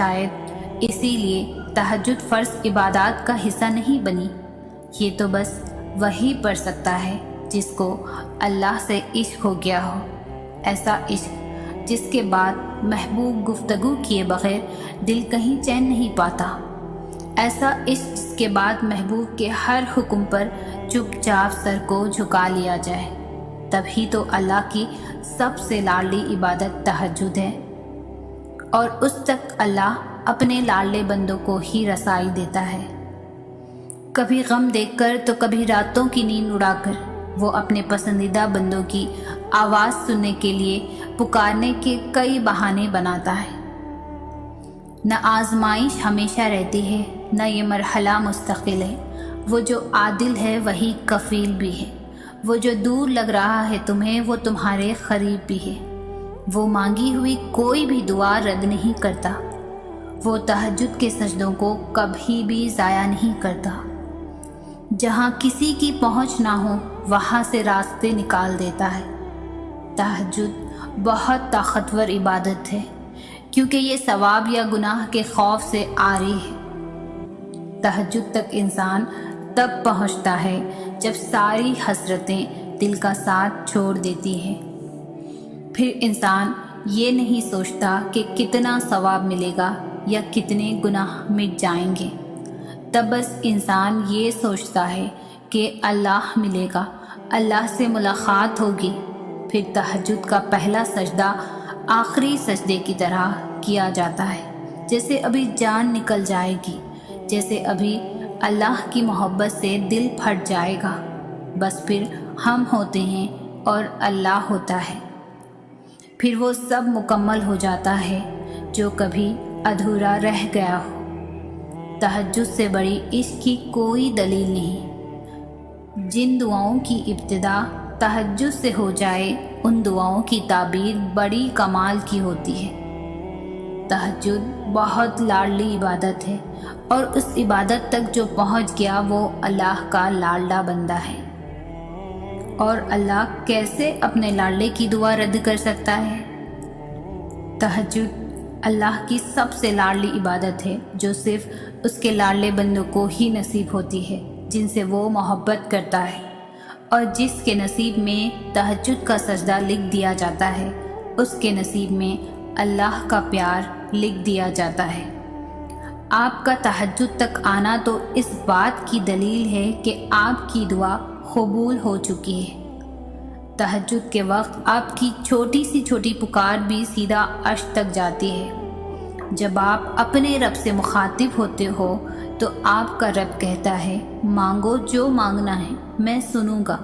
شاید اسی لیے تہجد فرض عبادات کا حصہ نہیں بنی۔ یہ تو بس وہی پڑھ سکتا ہے جس کو اللہ سے عشق ہو گیا ہو، ایسا عشق جس کے بعد محبوب گفتگو کیے بغیر دل کہیں چین نہیں پاتا، ایسا عشق جس کے بعد محبوب کے ہر حکم پر چپ چاپ سر کو جھکا لیا جائے۔ تبھی تو اللہ کی سب سے لاڈلی عبادت تہجد ہے، اور اس تک اللہ اپنے لاڈلے بندوں کو ہی رسائی دیتا ہے۔ کبھی غم دیکھ کر تو کبھی راتوں کی نیند اڑا کر وہ اپنے پسندیدہ بندوں کی آواز سننے کے لیے پکارنے کے کئی بہانے بناتا ہے۔ نہ آزمائش ہمیشہ رہتی ہے، نہ یہ مرحلہ مستقل ہے۔ وہ جو عادل ہے وہی کفیل بھی ہے، وہ جو دور لگ رہا ہے تمہیں وہ تمہارے قریب بھی ہے۔ وہ مانگی ہوئی کوئی بھی دعا رد نہیں کرتا، وہ تہجد کے سجدوں کو کبھی بھی ضائع نہیں کرتا۔ جہاں کسی کی پہنچ نہ ہو وہاں سے راستے نکال دیتا ہے۔ تہجد بہت طاقتور عبادت ہے، کیونکہ یہ ثواب یا گناہ کے خوف سے عاری ہے۔ تہجد تک انسان تب پہنچتا ہے جب ساری حسرتیں دل کا ساتھ چھوڑ دیتی ہیں۔ پھر انسان یہ نہیں سوچتا کہ کتنا ثواب ملے گا یا کتنے گناہ مٹ جائیں گے، تب بس انسان یہ سوچتا ہے کہ اللہ ملے گا، اللہ سے ملاقات ہوگی۔ پھر تہجد کا پہلا سجدہ آخری سجدے کی طرح کیا جاتا ہے، جیسے ابھی جان نکل جائے گی، جیسے ابھی اللہ کی محبت سے دل پھٹ جائے گا۔ بس پھر ہم ہوتے ہیں اور اللہ ہوتا ہے، پھر وہ سب مکمل ہو جاتا ہے جو کبھی ادھورا رہ گیا ہو۔ تہجد سے بڑی عشق کی کوئی دلیل نہیں۔ جن دعاؤں کی ابتدا تہجد سے ہو جائے ان دعاؤں کی تعبیر بڑی کمال کی ہوتی ہے۔ تہجد بہت لاڈلی عبادت ہے، اور اس عبادت تک جو پہنچ گیا وہ اللہ کا لاڈلا بندہ ہے۔ اور اللہ کیسے اپنے لاڈلے کی دعا رد کر سکتا ہے؟ تہجد اللہ کی سب سے لاڈلی عبادت ہے جو صرف اس کے لاڈلے بندوں کو ہی نصیب ہوتی ہے، جن سے وہ محبت کرتا ہے، اور جس کے نصیب میں تہجد کا سجدہ لکھ دیا جاتا ہے اس کے نصیب میں اللہ کا پیار لکھ دیا جاتا ہے۔ آپ کا تہجد تک آنا تو اس بات کی دلیل ہے کہ آپ کی دعا قبول ہو چکی ہے۔ تہجد کے وقت آپ کی چھوٹی سی چھوٹی پکار بھی سیدھا عرش تک جاتی ہے۔ جب آپ اپنے رب سے مخاطب ہوتے ہو تو آپ کا رب کہتا ہے، مانگو جو مانگنا ہے میں سنوں گا،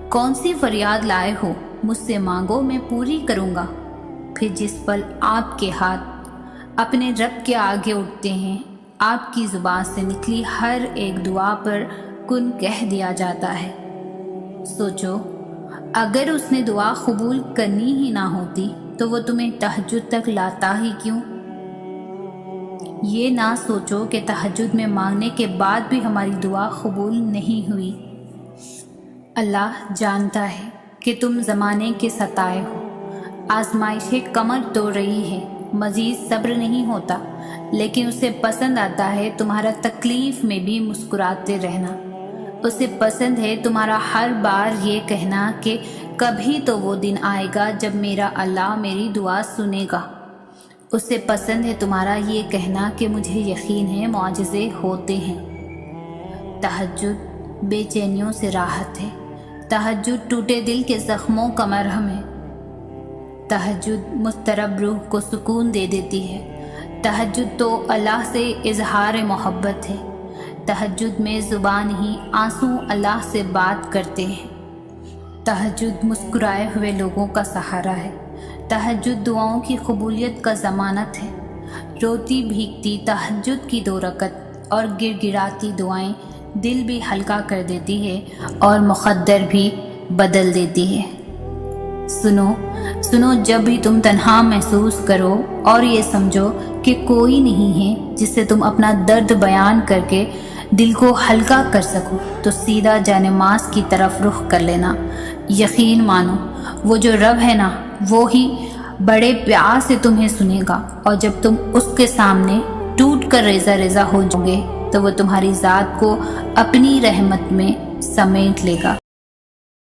کون سی فریاد لائے ہو مجھ سے مانگو میں پوری کروں گا۔ پھر جس پل آپ کے ہاتھ اپنے رب کے آگے اٹھتے ہیں، آپ کی زبان سے نکلی ہر ایک دعا پر کن کہہ دیا جاتا ہے۔ سوچو، اگر اس نے دعا قبول کرنی ہی نہ ہوتی تو وہ تمہیں تہجد تک لاتا ہی کیوں؟ یہ نہ سوچو کہ تہجد میں مانگنے کے بعد بھی ہماری دعا قبول نہیں ہوئی۔ اللہ جانتا ہے کہ تم زمانے کے ستائے ہو، آزمائشیں کمر توڑ رہی ہے، مزید صبر نہیں ہوتا، لیکن اسے پسند آتا ہے تمہارا تکلیف میں بھی مسکراتے رہنا۔ اسے پسند ہے تمہارا ہر بار یہ کہنا کہ کبھی تو وہ دن آئے گا جب میرا اللہ میری دعا سنے گا۔ اسے پسند ہے تمہارا یہ کہنا کہ مجھے یقین ہے معجزے ہوتے ہیں۔ تہجد بے چینیوں سے راحت ہے، تہجد ٹوٹے دل کے زخموں کا مرہم ہے، تہجد مضطرب روح کو سکون دے دیتی ہے، تہجد تو اللہ سے اظہار محبت ہے، تہجد میں زبان ہی آنسو اللہ سے بات کرتے ہیں، تہجد مسکرائے ہوئے لوگوں کا سہارا ہے، تہجد دعاؤں کی قبولیت کا ضمانت ہے۔ روتی بھیگتی تہجد کی 2 رکعت اور گر گراتی دعائیں دل بھی ہلکا کر دیتی ہے اور مقدر بھی بدل دیتی ہے۔ سنو جب بھی تم تنہا محسوس کرو اور یہ سمجھو کہ کوئی نہیں ہے جس سے تم اپنا درد بیان کر کے دل کو ہلکا کر سکو، تو سیدھا جانماز کی طرف رخ کر لینا۔ یقین مانو وہ جو رب ہے نا، وہ ہی بڑے پیار سے تمہیں سنے گا، اور جب تم اس کے سامنے ٹوٹ کر ریزہ ریزہ ہو جاؤ گے تو وہ تمہاری ذات کو اپنی رحمت میں سمیٹ لے گا۔